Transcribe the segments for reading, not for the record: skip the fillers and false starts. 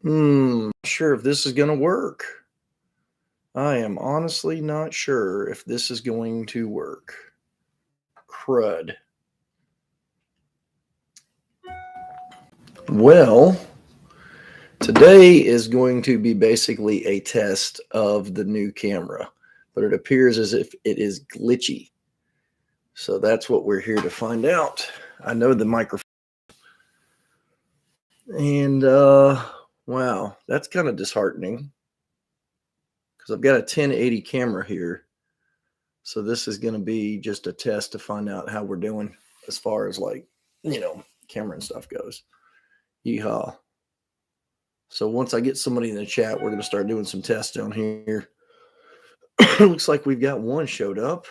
Not sure if this is going to work. I am honestly not sure if this is going to work. Crud. Well, today is going to be basically a test of the new camera, but it appears as if it is glitchy. So that's what we're here to find out. I know the microphone. And wow, that's kind of disheartening because I've got a 1080 camera here. So this is going to be just a test to find out how we're doing as far as like, camera and stuff goes. Yeehaw. So once I get somebody in the chat, we're going to start doing some tests down here. Looks like we've got one showed up.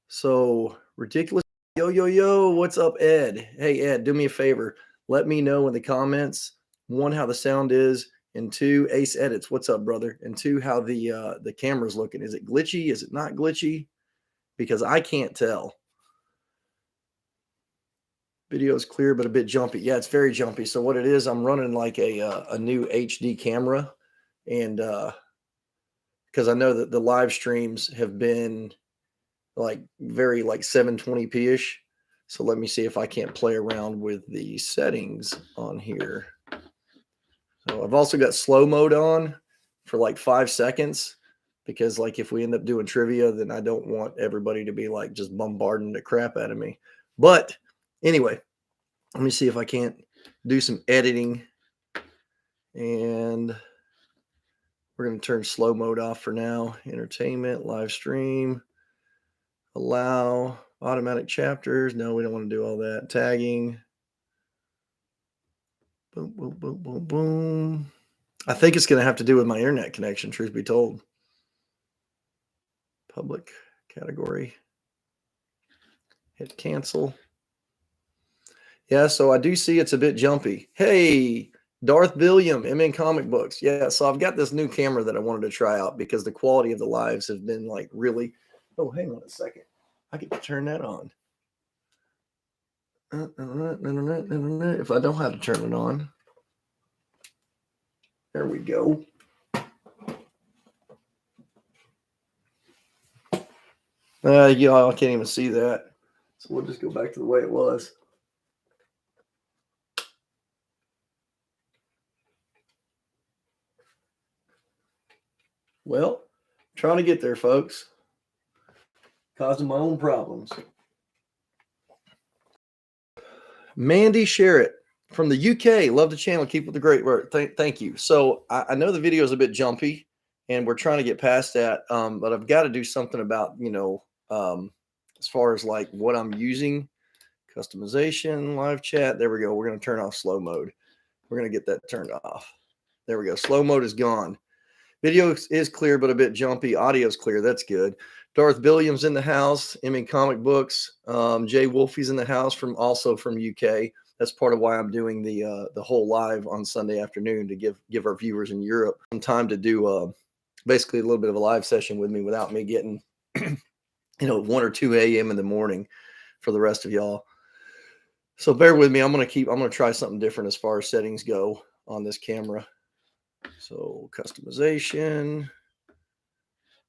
So ridiculous. Yo, what's up, Ed? Hey, Ed, do me a favor. Let me know in the comments, one, how the sound is, and two, Ace Edits. What's up, brother? And two, how the camera's looking. Is it glitchy? Is it not glitchy? Because I can't tell. Video is clear, but a bit jumpy. Yeah, it's very jumpy. So what it is, I'm running like a new HD camera, and because I know that the live streams have been like very like 720p ish. So let me see if I can't play around with the settings on here. So I've also got slow mode on for like 5 seconds because like if we end up doing trivia, then I don't want everybody to be like just bombarding the crap out of me. But anyway, let me see if I can't do some editing. And we're going to turn slow mode off for now. Entertainment, live stream, allow, automatic chapters. No, we don't want to do all that. Tagging. Boom, boom, boom, boom, boom. I think it's going to have to do with my internet connection, truth be told. Public category. Hit cancel. Yeah, so I do see it's a bit jumpy. Hey, Darth William, MN Comic Books. Yeah, so I've got this new camera that I wanted to try out because the quality of the lives have been like really. Oh, hang on a second. I get to turn that on. If I don't have to turn it on. There we go. I can't even see that. So we'll just go back to the way it was. Well, trying to get there, folks. Causing my own problems. Mandy Sherritt from the UK. Love the channel. Keep up the great work. Thank you. So I know the video is a bit jumpy, and we're trying to get past that. But I've got to do something about, as far as like what I'm using. Customization, live chat. There we go. We're going to turn off slow mode. We're going to get that turned off. There we go. Slow mode is gone. Video is clear, but a bit jumpy. Audio is clear. That's good. Darth Williams in the house. MN Comic Books. Jay Wolfie's in the house also from UK. That's part of why I'm doing the whole live on Sunday afternoon to give our viewers in Europe some time to do basically a little bit of a live session with me without me getting 1 or 2 a.m. in the morning for the rest of y'all. So bear with me. I'm gonna try something different as far as settings go on this camera. So customization,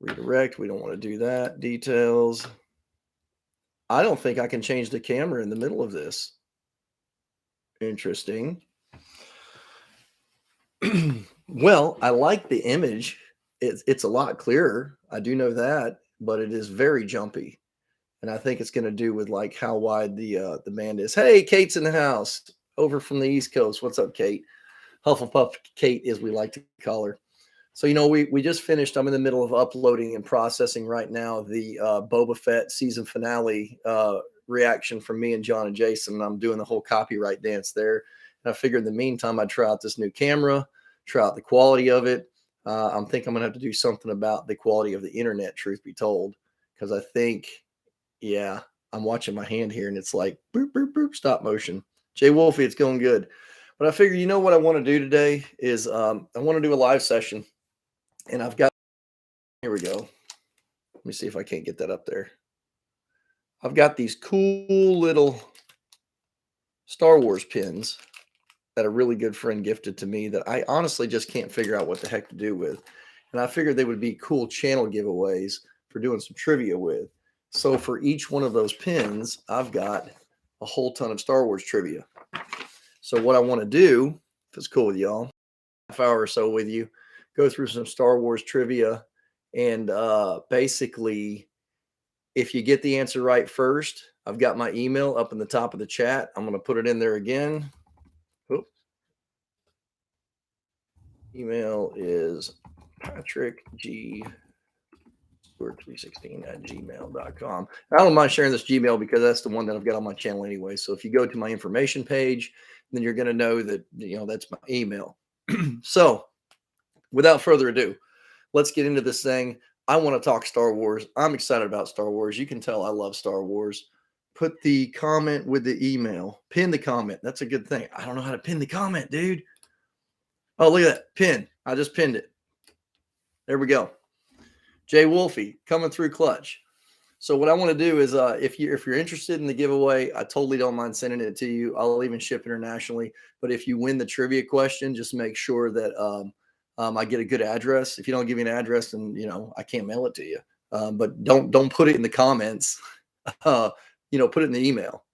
redirect. We don't want to do that. Details. I don't think I can change the camera in the middle of this. Interesting. Well, I like the image. It's a lot clearer. I do know that, but it is very jumpy. And I think it's going to do with like how wide the band is. Hey, Kate's in the house over from the East Coast. What's up, Kate? Hufflepuff Kate, as we like to call her. So, we just finished. I'm in the middle of uploading and processing right now the Boba Fett season finale reaction from me and John and Jason. And I'm doing the whole copyright dance there. And I figured in the meantime, I'd try out this new camera, try out the quality of it. I'm thinking I'm going to have to do something about the quality of the internet, truth be told, because I think, yeah, I'm watching my hand here and it's like boop, boop, boop, stop motion. Jay Wolfie, it's going good. But I figure, what I want to do today is I want to do a live session. And I've got, here we go. Let me see if I can't get that up there. I've got these cool little Star Wars pins that a really good friend gifted to me that I honestly just can't figure out what the heck to do with. And I figured they would be cool channel giveaways for doing some trivia with. So for each one of those pins, I've got a whole ton of Star Wars trivia. So what I want to do, if it's cool with y'all, half hour or so with you, go through some Star Wars trivia. And basically, if you get the answer right first, I've got my email up in the top of the chat. I'm going to put it in there again. Oop. Email is Patrick G. 316 at gmail.com. I don't mind sharing this Gmail because that's the one that I've got on my channel anyway. So if you go to my information page, then you're going to know that, that's my email. So without further ado, let's get into this thing. I want to talk Star Wars. I'm excited about Star Wars. You can tell I love Star Wars. Put the comment with the email. Pin the comment. That's a good thing. I don't know how to pin the comment, dude. Oh, look at that. Pin. I just pinned it. There we go. Jay Wolfie coming through clutch. So what I want to do is if you're interested in the giveaway, I totally don't mind sending it to you. I'll even ship internationally. But if you win the trivia question, just make sure that I get a good address. If you don't give me an address, then I can't mail it to you. But don't put it in the comments. Put it in the email.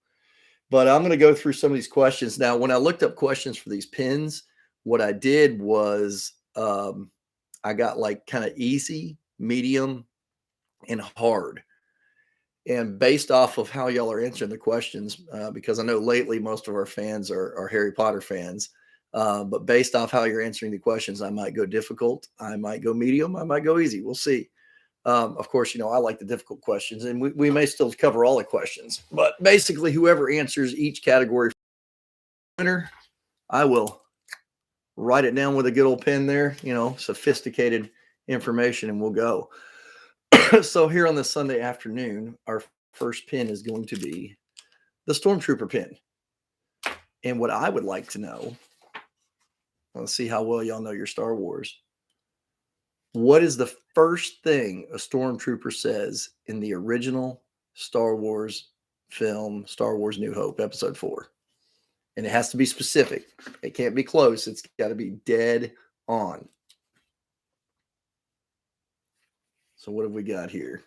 But I'm going to go through some of these questions now. When I looked up questions for these pins, what I did was I got like kind of easy, medium, and hard. And based off of how y'all are answering the questions, because I know lately most of our fans are Harry Potter fans, but based off how you're answering the questions, I might go difficult, I might go medium, I might go easy. We'll see. Of course, I like the difficult questions, and we may still cover all the questions. But basically, whoever answers each category winner, I will write it down with a good old pen there, sophisticated information, and we'll go. So here on this Sunday afternoon, our first pin is going to be the Stormtrooper Pen. And what I would like to know, let's see how well y'all know your Star Wars. What is the first thing a Stormtrooper says in the original Star Wars film, Star Wars New Hope, Episode 4? And it has to be specific. It can't be close. It's got to be dead on. So what have we got here?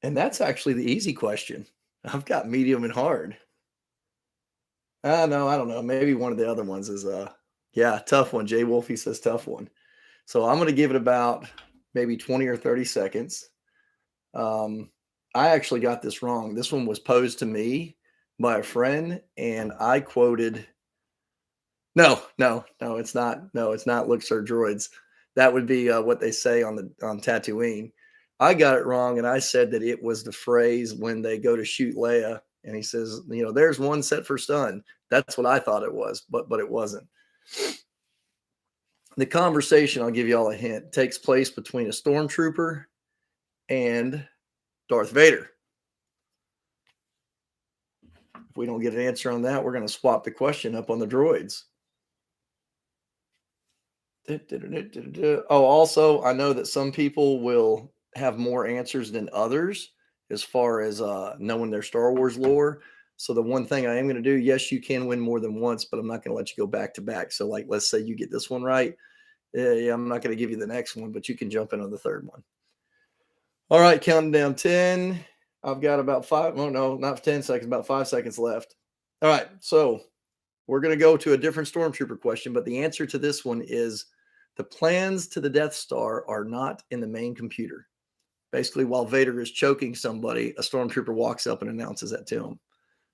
And that's actually the easy question. I've got medium and hard. No, I don't know. Maybe one of the other ones is tough one. Jay Wolfie says tough one. So I'm going to give it about maybe 20 or 30 seconds. I actually got this wrong. This one was posed to me by a friend, and I quoted, no, it's not. No, it's not. Look, Sir Droids. That would be what they say on Tatooine. I got it wrong, and I said that it was the phrase when they go to shoot Leia, and he says, there's one set for stun. That's what I thought it was, but it wasn't. The conversation, I'll give you all a hint, takes place between a stormtrooper and Darth Vader. If we don't get an answer on that, we're going to swap the question up on the droids. Oh, also, I know that some people will have more answers than others as far as knowing their Star Wars lore. So the one thing I am going to do, yes, you can win more than once, but I'm not going to let you go back to back. So like, let's say you get this one right. Yeah, I'm not going to give you the next one, but you can jump in on the third one. All right, counting down 10. I've got about 5. Oh, no, not 10 seconds, about 5 seconds left. All right, so we're going to go to a different Stormtrooper question, but the answer to this one is the plans to the Death Star are not in the main computer. Basically, while Vader is choking somebody, a Stormtrooper walks up and announces that to him.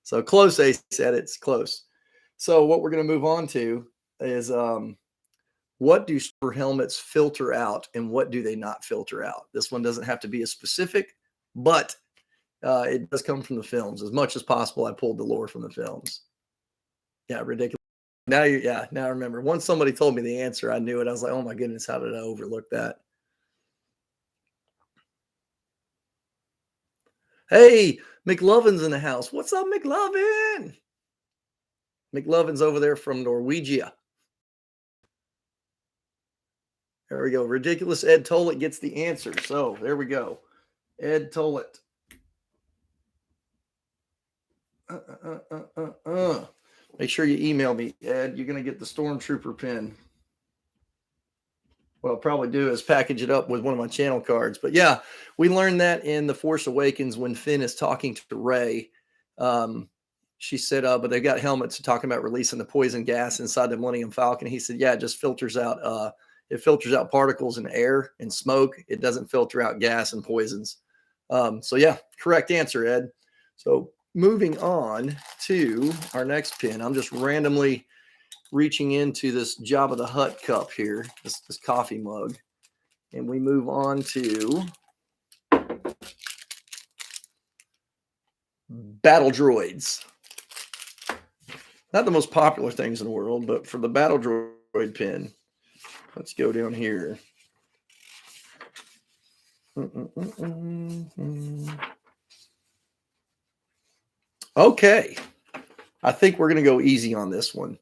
So close, Ace said it's close. So what we're going to move on to is what do super helmets filter out and what do they not filter out? This one doesn't have to be a specific, but it does come from the films. As much as possible, I pulled the lore from the films. Yeah, ridiculous. Now I remember. Once somebody told me the answer, I knew it. I was like, oh my goodness, how did I overlook that? Hey, McLovin's in the house. What's up, McLovin? McLovin's over there from Norwegia. There we go. Ridiculous Ed Tollett gets the answer. So there we go. Ed Tollett. Make sure you email me, Ed. You're going to get the Stormtrooper Pen. What I'll probably do is package it up with one of my channel cards. But yeah, we learned that in The Force Awakens when Finn is talking to Rey. She said, but they got helmets talking about releasing the poison gas inside the Millennium Falcon. He said, yeah, it just filters out, it filters out particles and air and smoke. It doesn't filter out gas and poisons. So yeah, correct answer, Ed. So moving on to our next pin, I'm just randomly reaching into this Jabba the Hutt cup here, this coffee mug, and we move on to battle droids. Not the most popular things in the world, but for the battle droid pin, let's go down here. Okay, I think we're going to go easy on this one.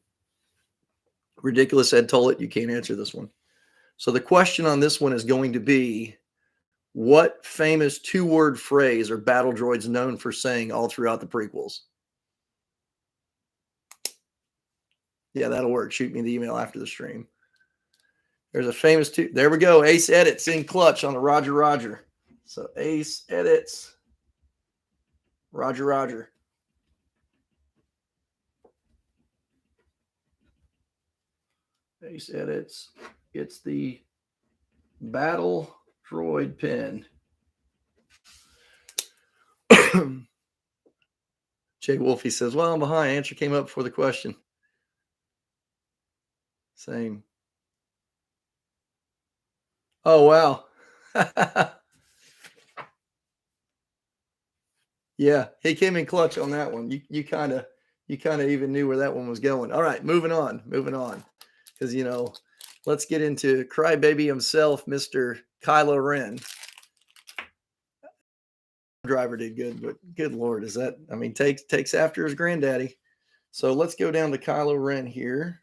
Ridiculous Ed told it, you can't answer this one. So the question on this one is going to be, what famous two-word phrase are battle droids known for saying all throughout the prequels? Yeah, that'll work. Shoot me the email after the stream. There's a famous two. There we go. Ace Edits in clutch on the Roger Roger. So Ace Edits. Roger Roger. Ace Edits. It's the battle droid pin. Jay Wolfie says, well, I'm behind. Answer came up before the question. Same. Oh, wow. Yeah, he came in clutch on that one. You kind of even knew where that one was going. All right, moving on. Because, you know, let's get into crybaby himself, Mr. Kylo Ren. Driver did good, but good Lord, is that, I mean, takes after his granddaddy. So let's go down to Kylo Ren here.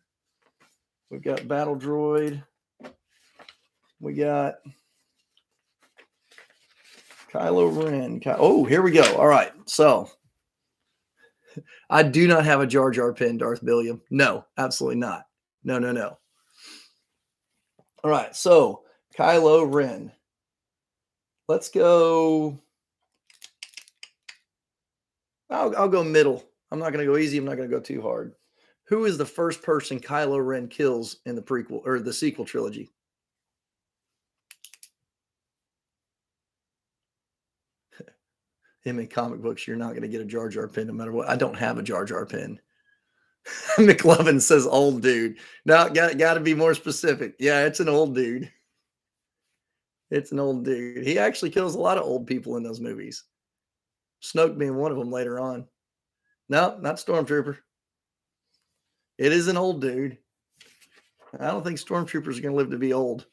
We've got Battle Droid. We got Kylo Ren. Oh, here we go. All right. So I do not have a Jar Jar pin, Darth Billiam. No, absolutely not. No. All right. So Kylo Ren. Let's go. I'll go middle. I'm not going to go easy. I'm not going to go too hard. Who is the first person Kylo Ren kills in the prequel or the sequel trilogy? Him in comic books, you're not going to get a Jar Jar pin no matter what. I don't have a Jar Jar pin. McLovin says old dude. No, got to be more specific. Yeah, it's an old dude. It's an old dude. He actually kills a lot of old people in those movies. Snoke being one of them later on. No, not Stormtrooper. It is an old dude. I don't think Stormtroopers are going to live to be old.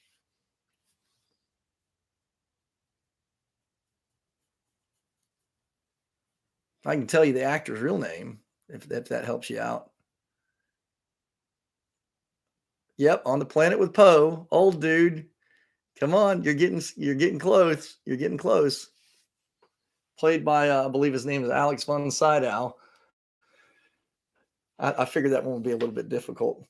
I can tell you the actor's real name if that helps you out. Yep, on the planet with Poe, old dude. Come on, you're getting close. You're getting close. Played by I believe his name is Alex von Sydow. I figured that one would be a little bit difficult.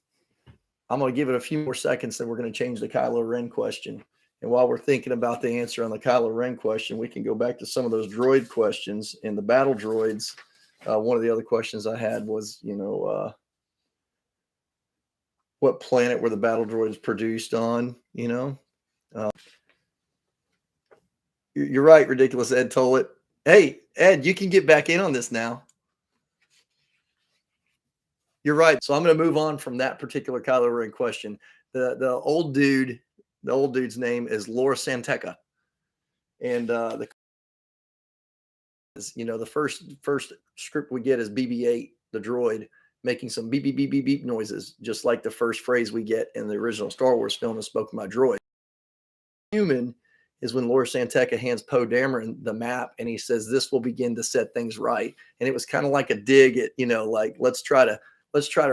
I'm going to give it a few more seconds, then we're going to change the Kylo Ren question. And while we're thinking about the answer on the Kylo Ren question, we can go back to some of those droid questions in the battle droids. One of the other questions I had was, you know, what planet were the battle droids produced on, you know? You're right, Ridiculous Ed told it. Hey, Ed, you can get back in on this now. You're right. So I'm going to move on from that particular Kylo Ren question. The old dude's name is Lor Santeca. And the first script we get is BB-8, the droid, making some beep, beep, beep, beep, beep noises, just like the first phrase we get in the original Star Wars film is spoken by droid. Human is when Lor Santeca hands Poe Dameron the map and he says, this will begin to set things right. And it was kind of like a dig at, you know, like, let's try to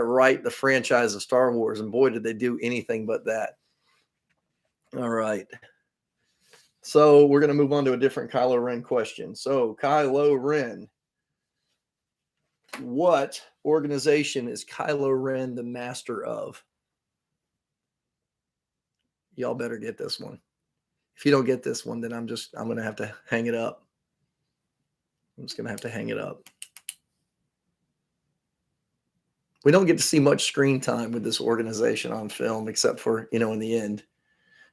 write the franchise of Star Wars. And boy, did they do anything but that. All right. So we're going to move on to a different Kylo Ren question. So Kylo Ren, What organization is Kylo Ren the master of? Y'all better get this one. If you don't get this one, then I'm going to have to hang it up. I'm just going to have to hang it up. We don't get to see much screen time with this organization on film, except for, in the end.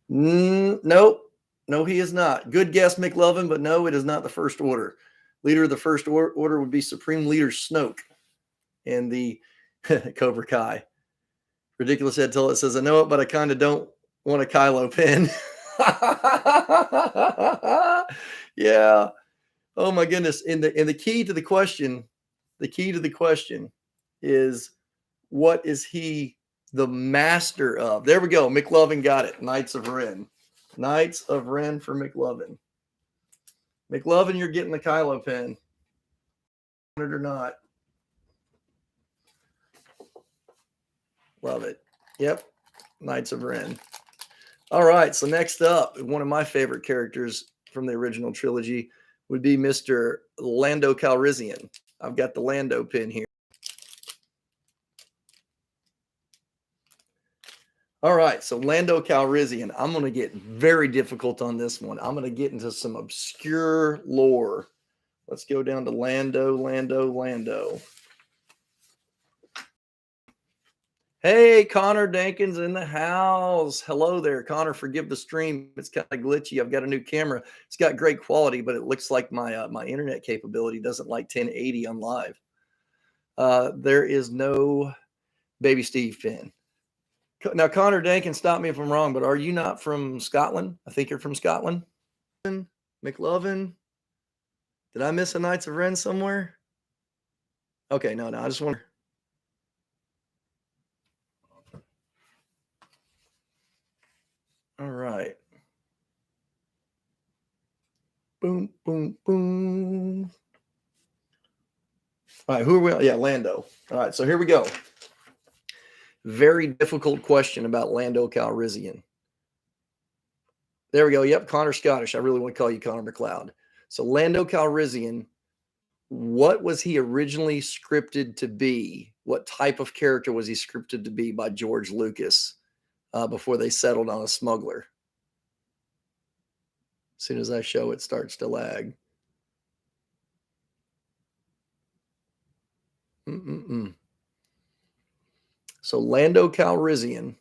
Nope. No, he is not. Good guess, McLovin, but no, it is not the First Order. Leader of the First Order would be Supreme Leader Snoke and the Cobra Kai. Ridiculous Head Till It says, I know it, but I kind of don't want a Kylo Pen. Yeah. Oh my goodness. And the key to the question is, what is he the master of? There we go. McLovin got it. Knights of Ren. Knights of Ren for McLovin. McLovin, you're getting the Kylo Pen. Want it or not. Love it. Yep. Knights of Ren. All right. So next up, one of my favorite characters from the original trilogy would be Mr. Lando Calrissian. I've got the Lando pin here. All right, so Lando Calrissian. I'm going to get very difficult on this one. I'm going to get into some obscure lore. Let's go down to Lando. Hey, Connor Dankins in the house. Hello there, Connor. Forgive the stream. It's kind of glitchy. I've got a new camera. It's got great quality, but it looks like my my internet capability doesn't like 1080 on live. There is no Baby Steve pin. Now, Connor Dankins, stop me if I'm wrong, but are you not from Scotland? I think you're from Scotland. McLovin. Did I miss a Knights of Ren somewhere? Okay, no, I just wonder. All right. Boom, boom, boom. All right, who are we? Yeah, Lando. All right, so here we go. Very difficult question about Lando Calrissian. There we go. Yep, Connor Scottish. I really want to call you Connor McLeod. So Lando Calrissian, what was he originally scripted to be? What type of character was he scripted to be by George Lucas before they settled on a smuggler? As soon as I show it starts to lag. So Lando Calrissian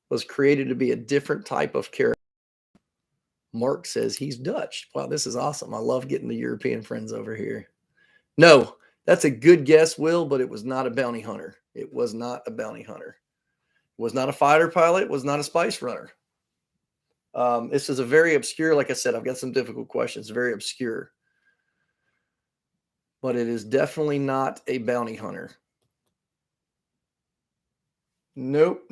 was created to be a different type of character. Mark says he's Dutch. Wow, this is awesome. I love getting the European friends over here. No, that's a good guess, Will, but it was not a bounty hunter. It was not a bounty hunter. It was not a fighter pilot. It was not a spice runner. This is a very obscure, like I said, I've got some difficult questions, very obscure. But it is definitely not a bounty hunter. Nope.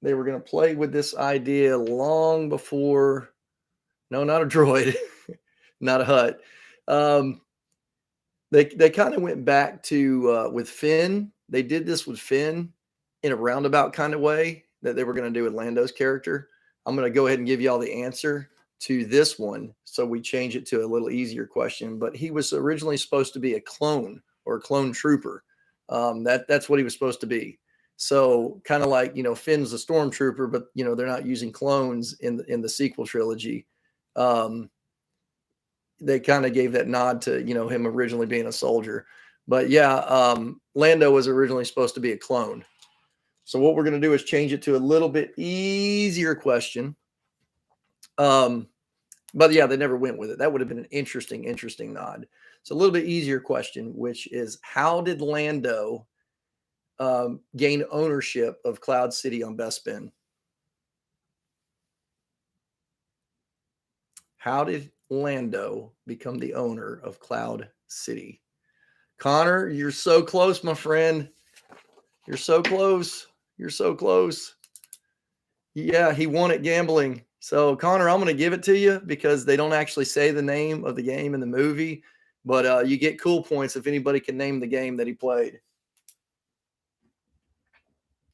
They were going to play with this idea long before. No, not a droid, not a hut. They kind of went back to with Finn. They did this with Finn in a roundabout kind of way that they were going to do with Lando's character. I'm going to go ahead and give you all the answer to this one. So we change it to a little easier question. But he was originally supposed to be a clone or a clone trooper. That's what he was supposed to be. So kind of like, Finn's a stormtrooper, but, they're not using clones in the sequel trilogy. They kind of gave that nod to, him originally being a soldier. But yeah, Lando was originally supposed to be a clone. So what we're going to do is change it to a little bit easier question. But yeah, they never went with it. That would have been an interesting nod. So a little bit easier question, which is, how did Lando gain ownership of Cloud City on Bespin? How did Lando become the owner of Cloud City? Connor, you're so close, my friend. You're so close. Yeah, he won at gambling. So, Connor, I'm going to give it to you because they don't actually say the name of the game in the movie, but you get cool points if anybody can name the game that he played.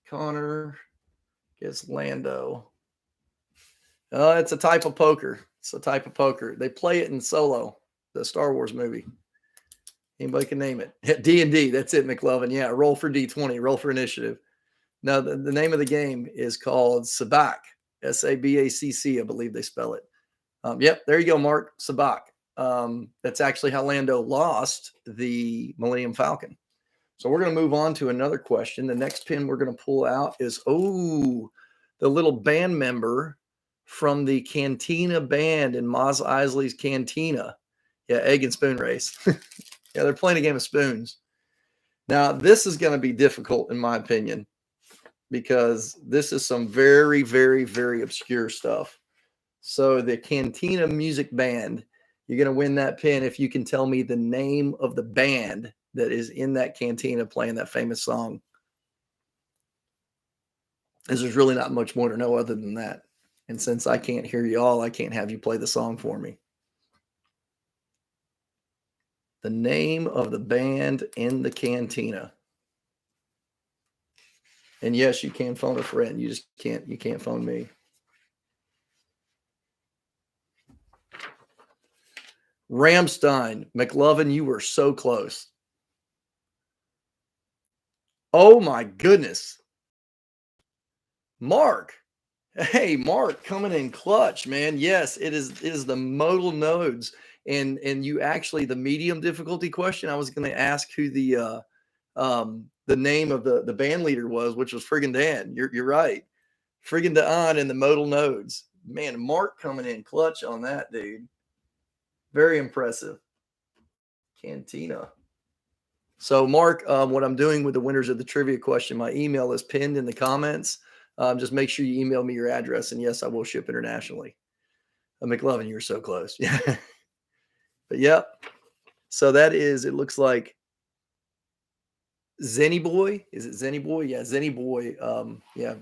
Connor gets Lando. It's a type of poker. They play it in Solo, the Star Wars movie. Anybody can name it. D&D. That's it, McLovin. Yeah, roll for D20. Roll for initiative. Now, the name of the game is called Sabacc. Sabacc, I believe they spell it. Yep, there you go, Mark. Sabacc. That's actually how Lando lost the Millennium Falcon. So we're going to move on to another question. The next pin we're going to pull out is, the little band member from the Cantina band in Mos Eisley's Cantina. Yeah, egg and spoon race. Yeah, they're playing a game of spoons. Now, this is going to be difficult, in my opinion, because this is some very, very, very obscure stuff. So the Cantina Music Band, you're going to win that pin if you can tell me the name of the band that is in that cantina playing that famous song. Because there's really not much more to know other than that. And since I can't hear you all, I can't have you play the song for me. The name of the band in the cantina. And yes, you can phone a friend. You can't phone me. Ramstein. McLovin, you were so close. Oh my goodness. Mark. Hey, Mark, coming in clutch, man. Yes, it is the modal nodes. And you actually, the medium difficulty question, I was going to ask who the name of the band leader was, which was Friggin' Dan. You're right. Friggin' Dan and the modal nodes. Man, Mark coming in clutch on that, dude. Very impressive. Cantina. So, Mark, what I'm doing with the winners of the trivia question, my email is pinned in the comments. Just make sure you email me your address, and yes, I will ship internationally. McLovin, you were so close. Yeah. But yep. So that is, it looks like Zenny Boy. Is it Zenny Boy? Yeah, Zenny Boy. Yeah,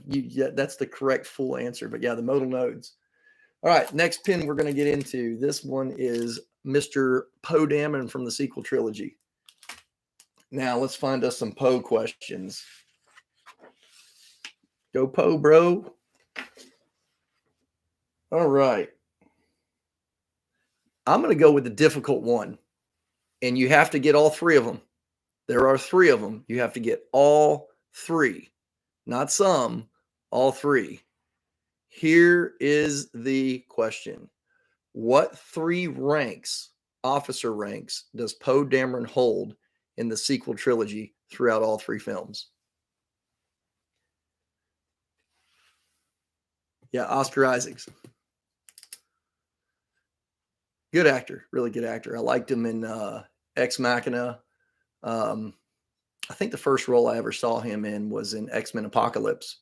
that's the correct full answer. But yeah, the modal nodes. All right, next pin we're going to get into. This one is Mr. Poe Dameron from the sequel trilogy. Now let's find us some Poe questions. Go Poe, bro. All right. I'm going to go with the difficult one. And you have to get all three of them. There are three of them. You have to get all three. Not some, all three. Here is the question. What three ranks, officer ranks, does Poe Dameron hold in the sequel trilogy throughout all three films? Yeah, Oscar Isaacs. Good actor, really good actor. I liked him in Ex Machina. I think the first role I ever saw him in was in X-Men Apocalypse.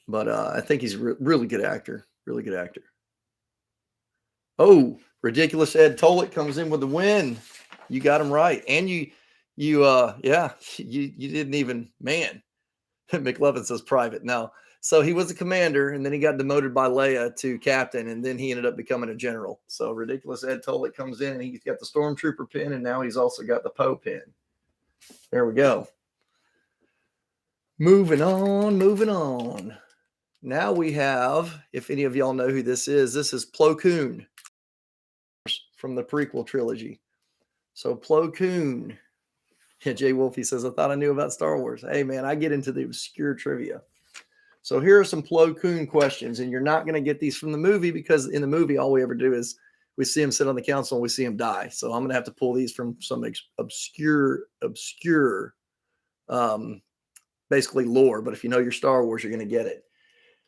But I think he's a really good actor. Really good actor. Oh, Ridiculous Ed Tollett comes in with the win. You got him right. And you didn't even, man. McLovin says private. No. So he was a commander, and then he got demoted by Leia to captain, and then he ended up becoming a general. So Ridiculous Ed Tollett comes in, and he's got the Stormtrooper Pen, and now he's also got the Poe Pen. There we go. Moving on. Now we have, if any of y'all know who this is Plo Koon from the prequel trilogy. So Plo Koon. Yeah, Jay Wolfie says, I thought I knew about Star Wars. Hey, man, I get into the obscure trivia. So here are some Plo Koon questions, and you're not going to get these from the movie because in the movie, all we ever do is we see him sit on the council and we see him die. So I'm going to have to pull these from some obscure, basically lore. But if you know your Star Wars, you're going to get it.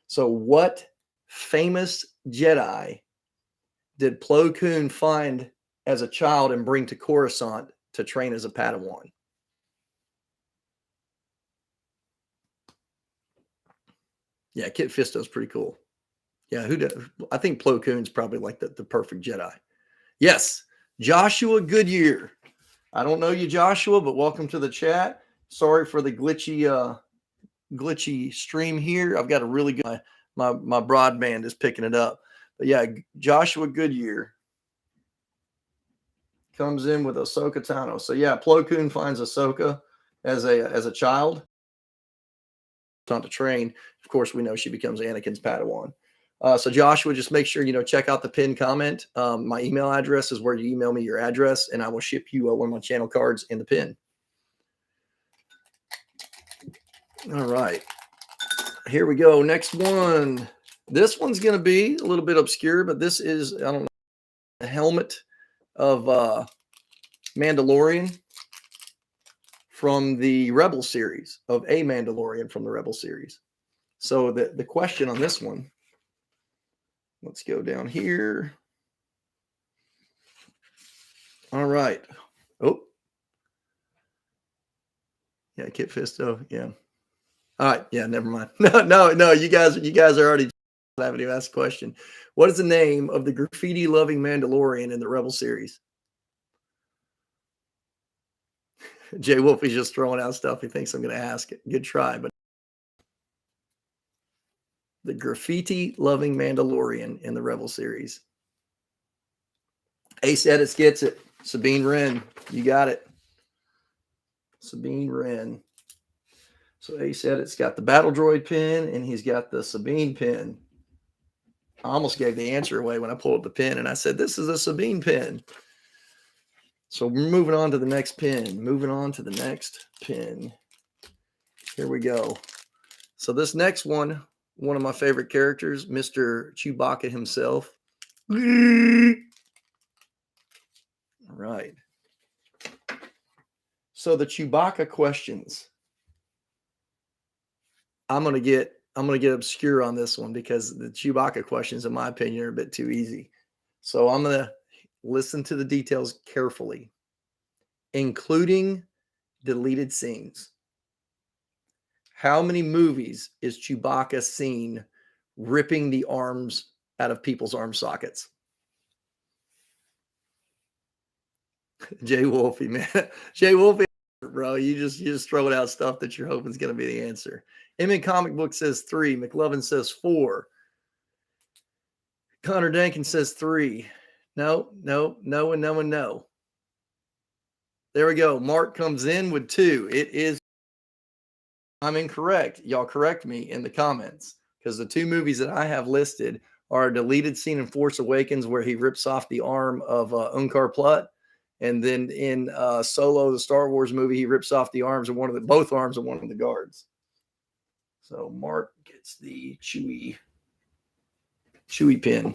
So what famous Jedi did Plo Koon find as a child and bring to Coruscant to train as a Padawan? Yeah, Kit Fisto's pretty cool. Yeah, I think Plo Koon's probably like the perfect Jedi. Yes, Joshua Goodyear. I don't know you, Joshua, but welcome to the chat. Sorry for the glitchy stream here. I've got a really good, my broadband is picking it up. But yeah, Joshua Goodyear comes in with Ahsoka Tano. So yeah, Plo Koon finds Ahsoka as a child. On to train. Of course, we know she becomes Anakin's Padawan. So Joshua, just make sure, check out the pinned comment. My email address is where you email me your address, and I will ship you one of my channel cards in the pin. All right, here we go. Next one. This one's going to be a little bit obscure, but this is, I don't know, the helmet of Mandalorian from the Rebel series, of a Mandalorian from the Rebel series. So the question on this one, let's go down here. All right. Oh, yeah, Kit Fisto. Yeah. All right. Yeah, never mind. No. You guys are already having to ask a question. What is the name of the graffiti-loving Mandalorian in the Rebel series? Jay Wolfie's just throwing out stuff he thinks I'm going to ask it. Good try, but the graffiti-loving Mandalorian in the Rebel series. Ace Edits gets it. Sabine Wren, you got it. Sabine Wren. So Ace Edits got the Battle Droid pin, and he's got the Sabine pin. I almost gave the answer away when I pulled up the pin, and I said, this is a Sabine pin. So we're moving on to the next pin. Moving on to the next pin. Here we go. So this next one of my favorite characters, Mr. Chewbacca himself. All right. So the Chewbacca questions. I'm gonna get obscure on this one because the Chewbacca questions, in my opinion, are a bit too easy. So I'm gonna listen to the details carefully, including deleted scenes. How many movies is Chewbacca seen ripping the arms out of people's arm sockets? Jay Wolfie, man. Jay Wolfie, bro. You just throwing out stuff that you're hoping is going to be the answer. Image Comic Book says 3. McLovin says 4. Connor Dankin says 3. No. There we go. Mark comes in with 2. It is. I'm incorrect. Y'all correct me in the comments, because the 2 movies that I have listed are a deleted scene in Force Awakens where he rips off the arm of Unkar Plutt, and then in Solo, the Star Wars movie, he rips off the arms of both arms of one of the guards. So Mark gets the Chewie pin.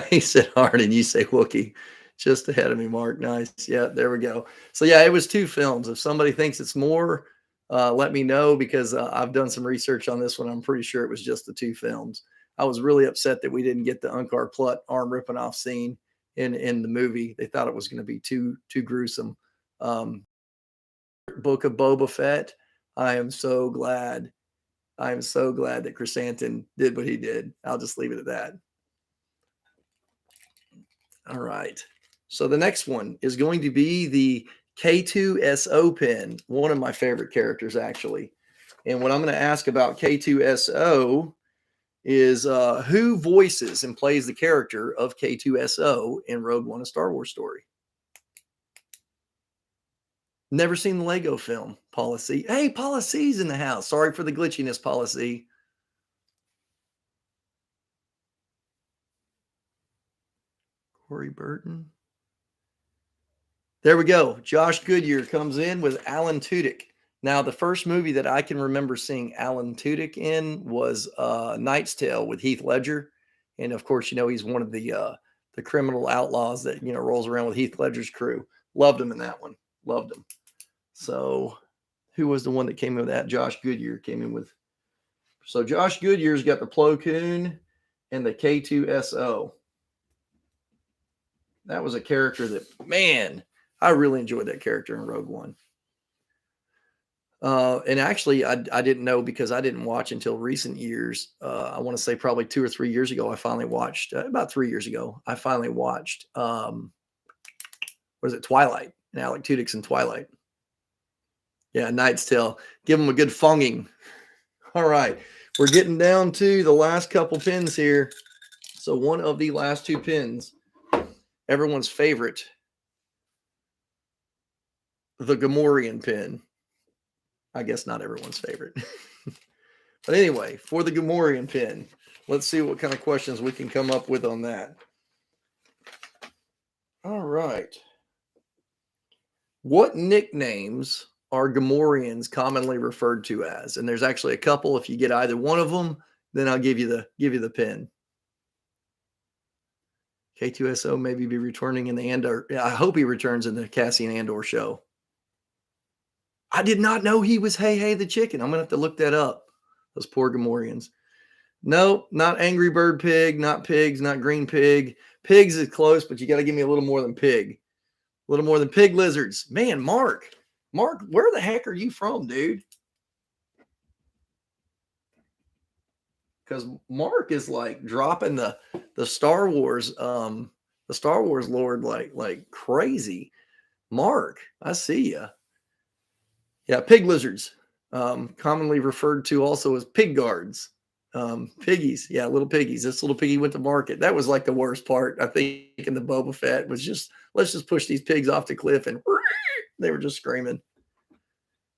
He said Harden, you say Wookie. Just ahead of me, Mark. Nice. Yeah, there we go. So yeah, it was 2 films. If somebody thinks it's more, let me know, because I've done some research on this one. I'm pretty sure it was just the 2 films. I was really upset that we didn't get the Unkar Plutt arm ripping off scene in the movie. They thought it was going to be too gruesome. Book of Boba Fett. I am so glad that Chrysanthemum did what he did. I'll just leave it at that. All right. So the next one is going to be the K2so Pen, one of my favorite characters, actually. And what I'm going to ask about K2so is who voices and plays the character of K2so in Rogue One: A Star Wars Story? Never seen the Lego film, Paula C. Hey, Paula C's in the house. Sorry for the glitchiness, Paula C. Corey Burton. There we go. Josh Goodyear comes in with Alan Tudyk. Now, the first movie that I can remember seeing Alan Tudyk in was Knight's Tale with Heath Ledger. And of course, he's one of the criminal outlaws that, rolls around with Heath Ledger's crew. Loved him in that one. Loved him. So who was the one that came in with that? Josh Goodyear came in with. So Josh Goodyear's got the Plo Koon and the K2so. That was a character that, man, I really enjoyed that character in Rogue One. And actually, I didn't know, because I didn't watch until recent years. I want to say probably 2 or 3 years ago, I finally watched, about 3 years ago, I finally watched, what is it, Twilight, and Alec Tudyk's in Twilight. Yeah, Knight's Tale. Give him a good funging. All right, we're getting down to the last couple pins here. So one of the last 2 pins, everyone's favorite, the Gamorrean pin. I guess not everyone's favorite. But anyway, for the Gamorrean pin, let's see what kind of questions we can come up with on that. All right. What nicknames are Gamorreans commonly referred to as? And there's actually a couple. If you get either one of them, then I'll give you the pin. K2so maybe be returning in the Andor. I hope he returns in the Cassian Andor show. I did not know he was Hey the chicken. I'm gonna have to look that up. Those poor Gamorreans. No, not Angry Bird Pig, not pigs, not green pig. Pigs is close, but you got to give me a little more than pig. A little more than pig lizards. Man, Mark, where the heck are you from, dude? Because Mark is like dropping the Star Wars Lord like crazy. Mark, I see you. Yeah, pig lizards, commonly referred to also as pig guards. Piggies, yeah, little piggies. This little piggy went to market. That was like the worst part, I think, in the Boba Fett was just let's just push these pigs off the cliff, and they were just screaming.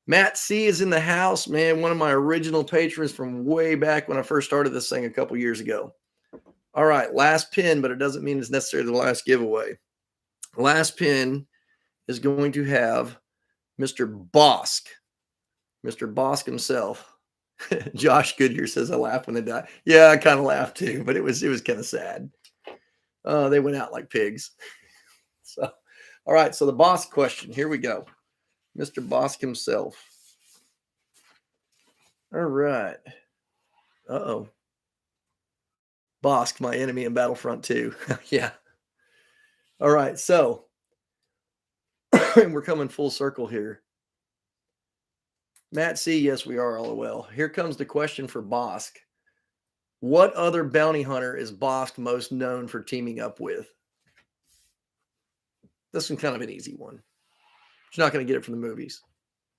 Matt C is in the house, man. One of my original patrons from way back when I first started this thing a couple years ago. All right, last pin, but it doesn't mean it's necessarily the last giveaway. Last pin is going to have Mr. Bosk. Mr. Bosk himself. Josh Goodyear says, I laughed when they died. Yeah, I kind of laughed too, but it was kind of sad. They went out like pigs. So, all right. So the Bosk question, here we go. Mr. Bosk himself. All right. Uh-oh. Bosk, my enemy in Battlefront 2. Yeah. All right. So we're coming full circle here. Matt C, yes, we are all well. Here comes the question for Bosk. What other bounty hunter is Bosk most known for teaming up with? This one's kind of an easy one. You're not going to get it from the movies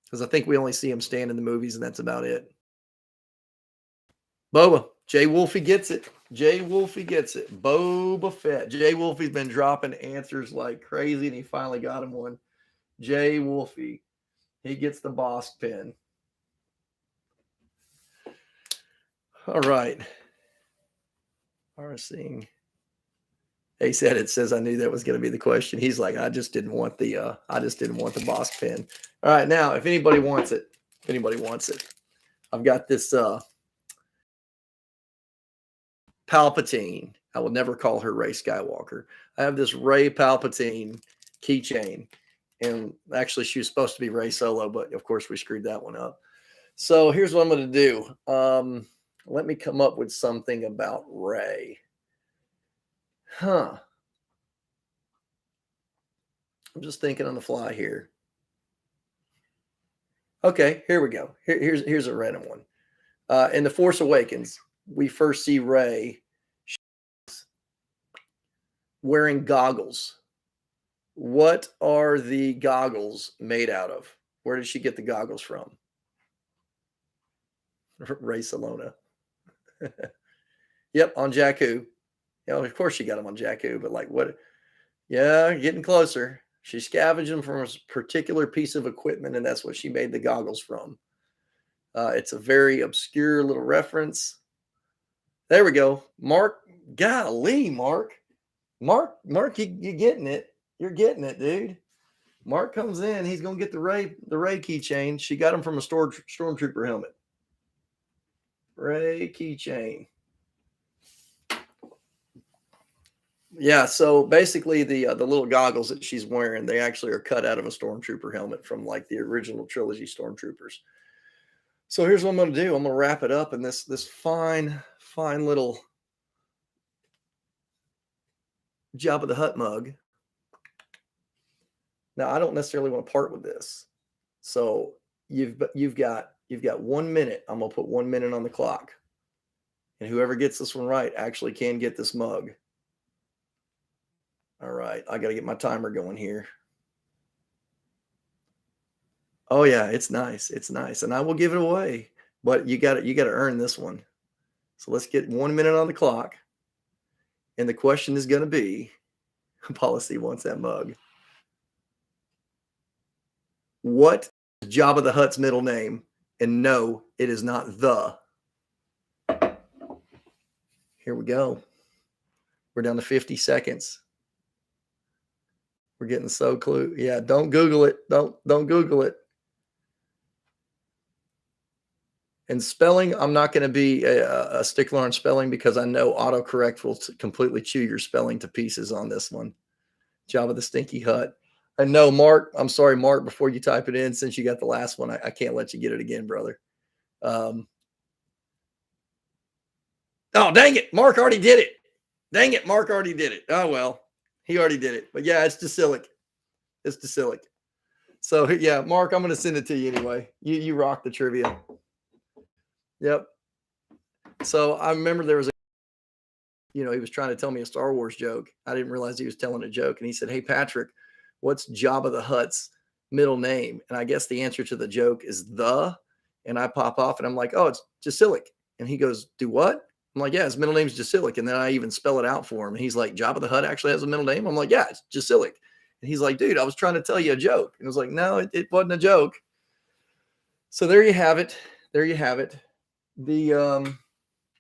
because I think we only see him stand in the movies and that's about it. Boba. Jay Wolfie gets it. Jay Wolfie gets it. Boba Fett. Jay Wolfie's been dropping answers like crazy and he finally got him one. Jay Wolfie. He gets the Bosk pin. All right. RSing. He said it says I knew that was going to be the question. He's like, I just didn't want the Bosk pin. All right, now if anybody wants it, I've got this Palpatine. I will never call her Rey Skywalker. I have this Rey Palpatine keychain. And actually, she was supposed to be Rey Solo, but of course, we screwed that one up. So here's what I'm going to do. Let me come up with something about Rey. I'm just thinking on the fly here. Okay, here we go. Here's a random one. In The Force Awakens, we first see Rey wearing goggles. What are the goggles made out of? Where did she get the goggles from? Rey Salona. Yep, on Jakku. Of course she got them on Jakku, but like what? Yeah, getting closer. She scavenged them from a particular piece of equipment, and that's what she made the goggles from. It's a very obscure little reference. There we go. Mark, golly, Mark, you're getting it. You're getting it, dude. Mark comes in. He's gonna get the Rey keychain. She got him from a Stormtrooper helmet. Rey keychain. Yeah, so basically the little goggles that she's wearing, they actually are cut out of a Stormtrooper helmet from like the original trilogy Stormtroopers. So here's what I'm going to do. I'm going to wrap it up in this fine little Jabba the Hutt mug. Now I don't necessarily want to part with this, so you've got 1 minute. I'm going to put 1 minute on the clock, and whoever gets this one right actually can get this mug. All right, I got to get my timer going here. Oh yeah, it's nice. It's nice, and I will give it away. But you got to earn this one. So let's get 1 minute on the clock, and the question is going to be: Policy wants that mug. What is Jabba the Hutt's middle name? And no, it is not the. Here we go. We're down to 50 seconds. We're getting so close. Yeah, don't Google it. Don't Google it. And spelling, I'm not going to be a stickler on spelling because I know autocorrect will completely chew your spelling to pieces on this one. Jabba the Stinky Hut. And no, Mark, I'm sorry, Mark, before you type it in, since you got the last one, I can't let you get it again, brother. Oh, dang it. Mark already did it. Dang it. Mark already did it. Oh, well, he already did it. But yeah, it's Dasilic. It's Dasilic. So yeah, Mark, I'm going to send it to you anyway. You rock the trivia. Yep. So I remember there was he was trying to tell me a Star Wars joke. I didn't realize he was telling a joke. And he said, "Hey, Patrick, what's Jabba the Hutt's middle name?" And I guess the answer to the joke is the, and I pop off and I'm like, "Oh, it's Jasilic." And he goes, "Do what?" I'm like, "Yeah, his middle name's Jasilic." And then I even spell it out for him. And he's like, "Jabba the Hutt actually has a middle name?" I'm like, "Yeah, it's Jasilic." And he's like, "Dude, I was trying to tell you a joke." And I was like, "No, it wasn't a joke." So there you have it. There you have it. The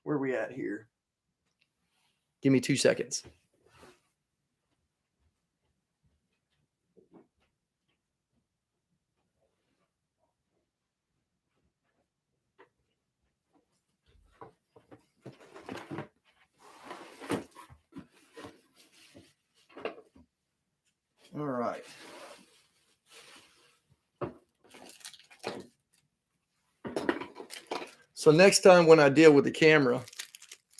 where are we at here? Give me 2 seconds. All right. So next time when I deal with the camera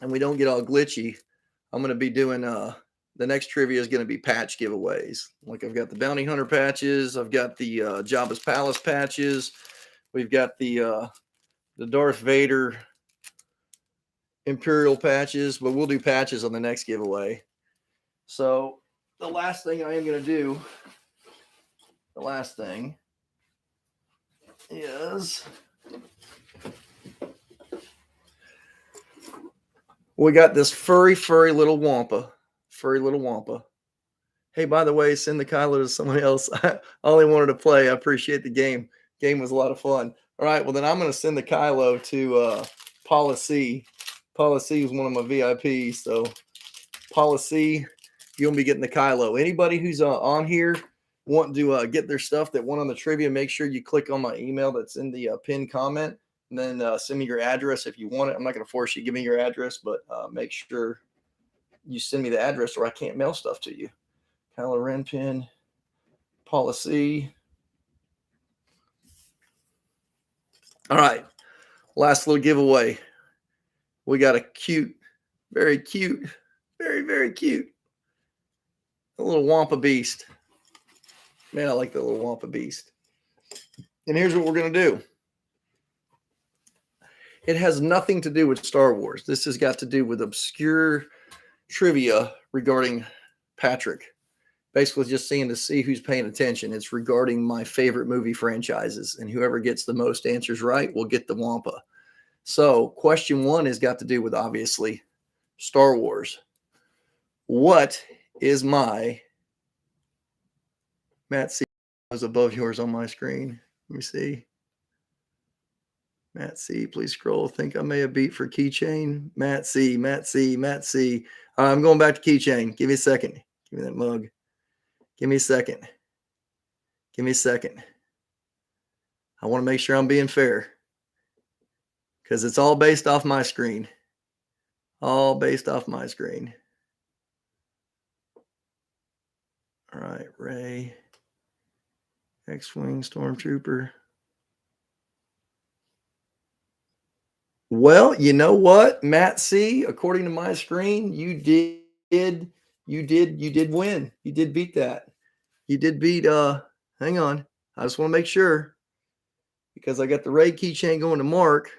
and we don't get all glitchy, I'm going to be doing the next trivia is going to be patch giveaways. Like I've got the Bounty Hunter patches, I've got the Jabba's Palace patches, we've got the Darth Vader Imperial patches, but we'll do patches on the next giveaway. So the last thing I am going to do, the last thing is we got this furry little wampa. Furry little wampa. Hey, by the way, send the Kylo to someone else. I only wanted to play. I appreciate the game. Game was a lot of fun. All right, well, then I'm going to send the Kylo to Paula C. Paula C is one of my VIPs. So Paula C, you'll be getting the Kylo. Anybody who's on here wanting to get their stuff that won on the trivia, make sure you click on my email that's in the pinned comment. And then send me your address if you want it. I'm not going to force you to give me your address, but make sure you send me the address or I can't mail stuff to you. Kylo Ren pin, policy. All right. Last little giveaway. We got a cute, very cute, very, very cute. A little Wampa Beast. Man, I like the little Wampa Beast. And here's what we're going to do. It has nothing to do with Star Wars. This has got to do with obscure trivia regarding Patrick. Basically just seeing to see who's paying attention. It's regarding my favorite movie franchises, and whoever gets the most answers right will get the Wampa. So question one has got to do with, obviously, Star Wars. What is my Matt C was above yours on my screen? Let me see. Matt C, please scroll. Think I may have beat for keychain. Matt C, Matt C, Matt C. I'm going back to keychain. Give me a second. Give me that mug. Give me a second. Give me a second. I want to make sure I'm being fair because it's all based off my screen. All based off my screen. All right, Ray. X-Wing, Stormtrooper. Well, you know what, Matt C, according to my screen, you did win. You did beat that. You did beat hang on. I just want to make sure because I got the Ray keychain going to Mark.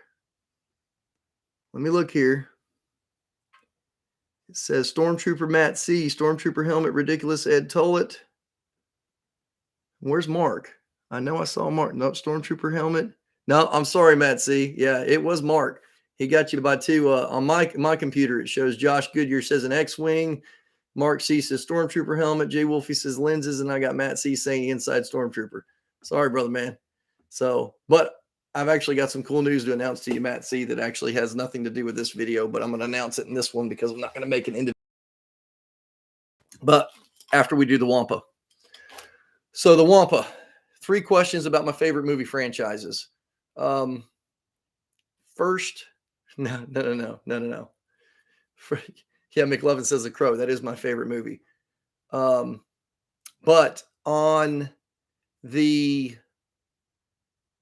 Let me look here. It says Stormtrooper Matt C, Stormtrooper helmet, ridiculous Ed Tollett. Where's Mark? I know I saw Mark. Nope, Stormtrooper helmet. No, I'm sorry, Matt C. Yeah, it was Mark. He got you to buy two. On my computer, it shows Josh Goodyear says an X-Wing. Mark C says Stormtrooper helmet. Jay Wolfie says lenses. And I got Matt C saying inside Stormtrooper. Sorry, brother, man. So, but I've actually got some cool news to announce to you, Matt C, that actually has nothing to do with this video, but I'm going to announce it in this one because I'm not going to make an individual. But after we do the Wampa. So the Wampa, 3 questions about my favorite movie franchises. First, no. Yeah, McLovin says The Crow. That is my favorite movie. But on the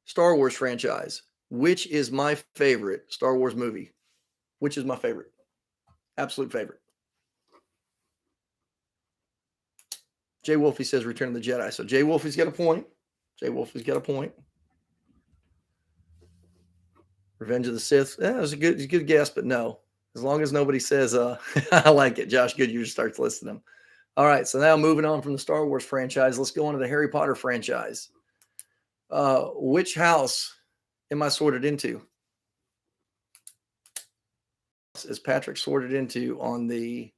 Star Wars franchise, which is my favorite Star Wars movie? Which is my favorite? Absolute favorite. Jay Wolfie says Return of the Jedi. So Jay Wolfie's got a point. Revenge of the Sith. Yeah, it was a good guess, but no. As long as nobody says, I like it. Josh Goodyear starts listing them. All right, so now moving on from the Star Wars franchise, let's go on to the Harry Potter franchise. Which house am I sorted into? Is Patrick sorted into on the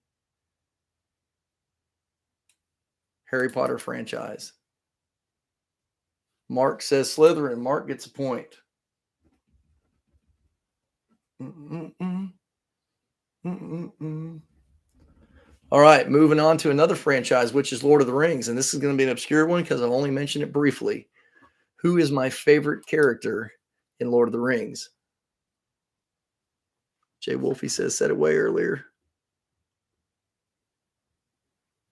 Harry Potter franchise? Mark says Slytherin. Mark gets a point. All right, moving on to another franchise, which is Lord of the Rings. And this is going to be an obscure one because I've only mentioned it briefly. Who is my favorite character in Lord of the Rings? Jay Wolfie said it way earlier.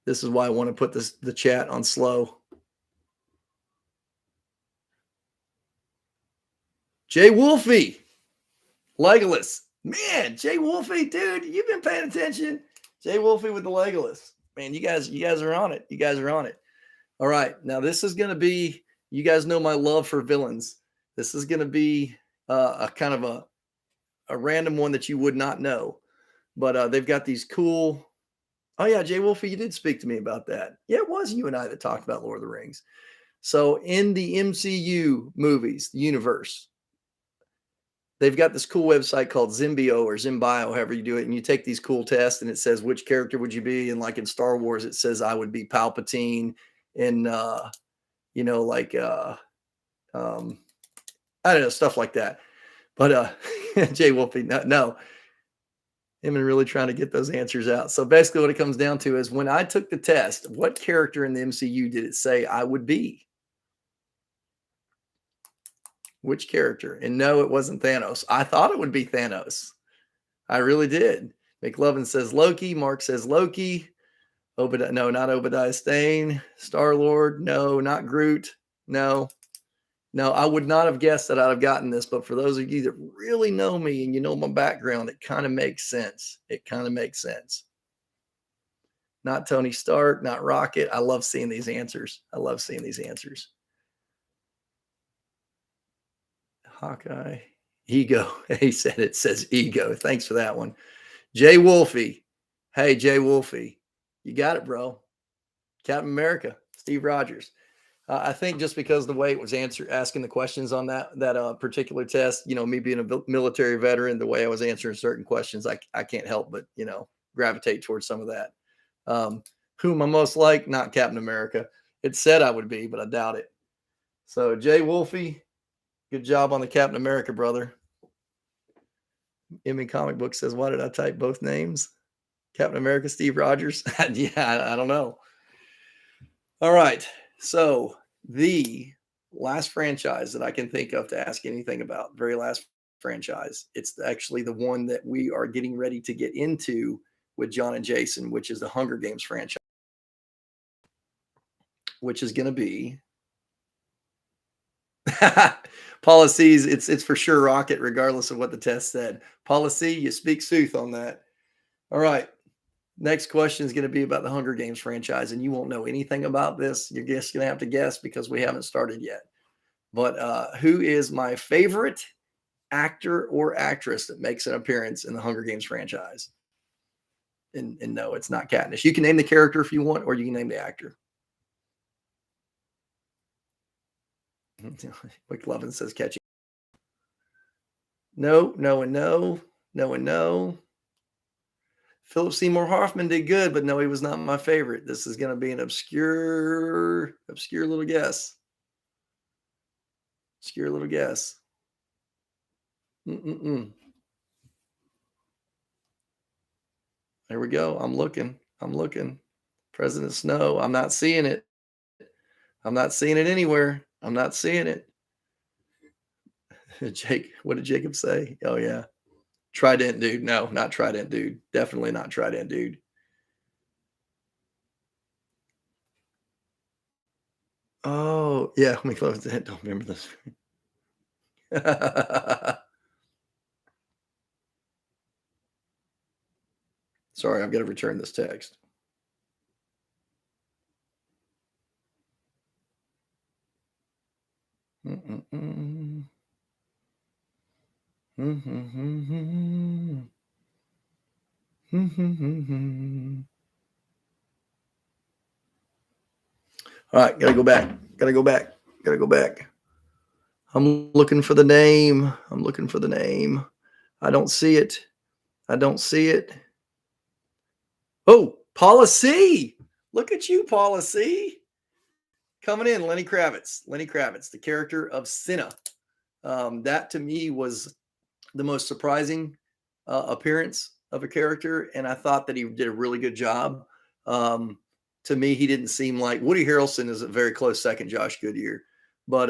This is why I want to put the chat on slow. Jay Wolfie, Legolas. Man, Jay Wolfie, dude, you've been paying attention. Jay Wolfie with the Legolas. Man, you guys are on it. All right, now this is going to be, you guys know my love for villains. This is going to be a kind of a random one that you would not know. But they've got these cool. Oh, yeah, Jay Wolfie, you did speak to me about that. Yeah, it was you and I that talked about Lord of the Rings. So in the MCU movies, the universe, they've got this cool website called Zimbio or Zimbio, however you do it. And you take these cool tests and it says, which character would you be? And like in Star Wars, it says I would be Palpatine. And, I don't know, stuff like that. But Jay Wolfie, no. I'm really trying to get those answers out. So basically what it comes down to is when I took the test, what character in the MCU did it say I would be? Which character? And no, it wasn't Thanos. I thought it would be Thanos. I really did. McLovin says Loki. Mark says Loki. Obadiah, no, not Obadiah Stane. Star-Lord, no, not Groot. No, I would not have guessed that I'd have gotten this, but for those of you that really know me and you know my background, it kind of makes sense. Not Tony Stark, not Rocket. I love seeing these answers. Hawkeye. Ego. He said it says ego. Thanks for that one. Jay Wolfie. Hey, Jay Wolfie. You got it, bro. Captain America. Steve Rogers. I think just because the way it was asking the questions on that particular test, me being a military veteran, the way I was answering certain questions, I can't help but, gravitate towards some of that. Who am I most like? Not Captain America. It said I would be, but I doubt it. So Jay Wolfie, good job on the Captain America, brother. Emmy Comic Book says, why did I type both names? Captain America, Steve Rogers. Yeah, I don't know. All right. So the last franchise that I can think of to ask anything about, very last franchise, it's actually the one that we are getting ready to get into with John and Jason, which is the Hunger Games franchise, which is going to be policies. It's for sure Rocket, regardless of what the test said. Policy, you speak sooth on that. All right. Next question is going to be about the Hunger Games franchise, and you won't know anything about this. You're just going to have to guess because we haven't started yet. But who is my favorite actor or actress that makes an appearance in the Hunger Games franchise? And no, it's not Katniss. You can name the character if you want, or you can name the actor. McLovin says catching. No. Philip Seymour Hoffman did good, but no, he was not my favorite. This is going to be an obscure little guess. Mm-mm-mm. There we go. I'm looking. I'm looking. President Snow. I'm not seeing it. I'm not seeing it anywhere. I'm not seeing it. Jake, what did Jacob say? Oh yeah. Trident dude. No, not Trident dude. Definitely not Trident dude. Oh, yeah. Let me close that. Don't remember this. Sorry, I've got to return this text. Mm-mm-mm. Mhm. Mhm. All right, gotta go back. Gotta go back. Gotta go back. I'm looking for the name. I'm looking for the name. I don't see it. I don't see it. Oh, Paula C. Look at you, Paula C. Coming in, Lenny Kravitz. Lenny Kravitz, the character of Cinna. That to me was the most surprising appearance of a character, and I thought that he did a really good job. To me, he didn't seem like Woody Harrelson is a very close second, Josh Goodyear, but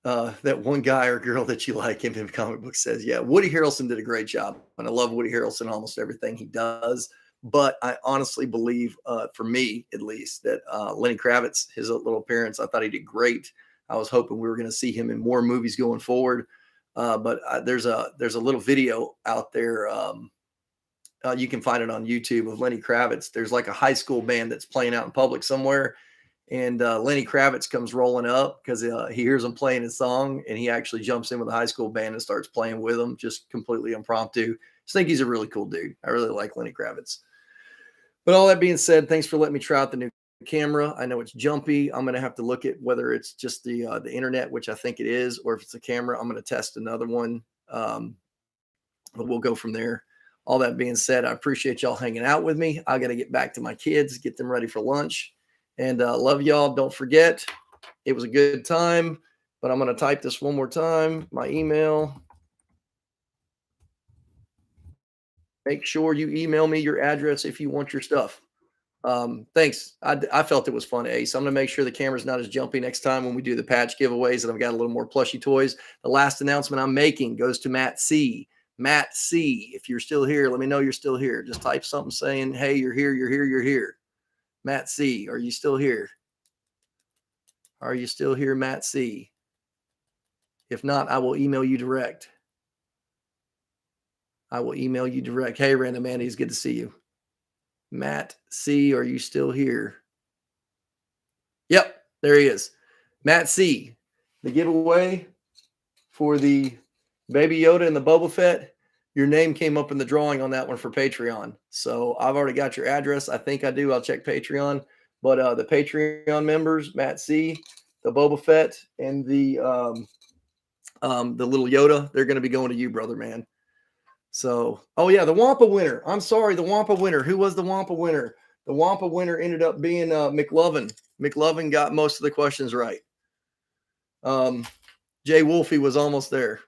that one guy or girl that you like in the comic book says, yeah, Woody Harrelson did a great job, and I love Woody Harrelson almost everything he does. But I honestly believe, for me at least, that Lenny Kravitz, his little appearance, I thought he did great. I was hoping we were going to see him in more movies going forward. But there's a little video out there. You can find it on YouTube of Lenny Kravitz. There's like a high school band that's playing out in public somewhere, and Lenny Kravitz comes rolling up because he hears them playing his song, and he actually jumps in with a high school band and starts playing with them, just completely impromptu. Just think he's a really cool dude. I really like Lenny Kravitz. But all that being said, thanks for letting me try out the new camera. I know it's jumpy. I'm going to have to look at whether it's just the internet, which I think it is, or if it's a camera. I'm going to test another one. But we'll go from there. All that being said, I appreciate y'all hanging out with me. I got to get back to my kids, get them ready for lunch. And love y'all. Don't forget, it was a good time. But I'm going to type this one more time. My email. Make sure you email me your address if you want your stuff. Thanks. I felt it was fun, Ace. I'm going to make sure the camera's not as jumpy next time when we do the patch giveaways, and I've got a little more plushy toys. The last announcement I'm making goes to Matt C. Matt C. If you're still here, let me know you're still here. Just type something saying, hey, you're here, you're here, you're here. Matt C. Are you still here? Are you still here, Matt C? If not, I will email you direct. I will email you direct. Hey, Random Andy, it's good to see you. Matt C, are you still here? Yep, there he is. Matt C, the giveaway for the Baby Yoda and the Boba Fett. Your name came up in the drawing on that one for Patreon. So I've already got your address. I think I do. I'll check Patreon. But the Patreon members, Matt C, the Boba Fett, and the little Yoda, they're going to be going to you, brother, man. So, oh yeah, the Wampa winner. I'm sorry, the Wampa winner. Who was the Wampa winner? The Wampa winner ended up being McLovin. McLovin got most of the questions right. Jay Wolfie was almost there.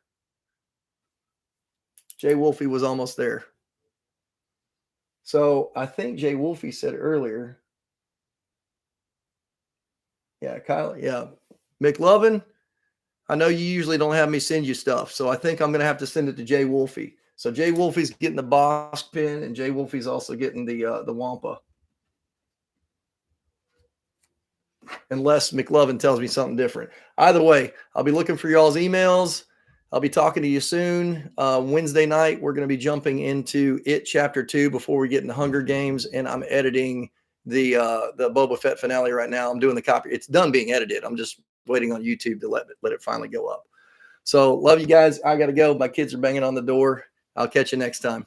Jay Wolfie was almost there. So I think Jay Wolfie said earlier. Yeah, Kylo. Yeah, McLovin. I know you usually don't have me send you stuff, so I think I'm going to have to send it to Jay Wolfie. So Jay Wolfie's getting the boss pin, and Jay Wolfie's also getting the Wampa. Unless McLovin tells me something different. Either way, I'll be looking for y'all's emails. I'll be talking to you soon. Wednesday night, we're going to be jumping into It Chapter 2 before we get into Hunger Games, and I'm editing the Boba Fett finale right now. I'm doing the copy. It's done being edited. I'm just waiting on YouTube to let it finally go up. So love you guys. I got to go. My kids are banging on the door. I'll catch you next time.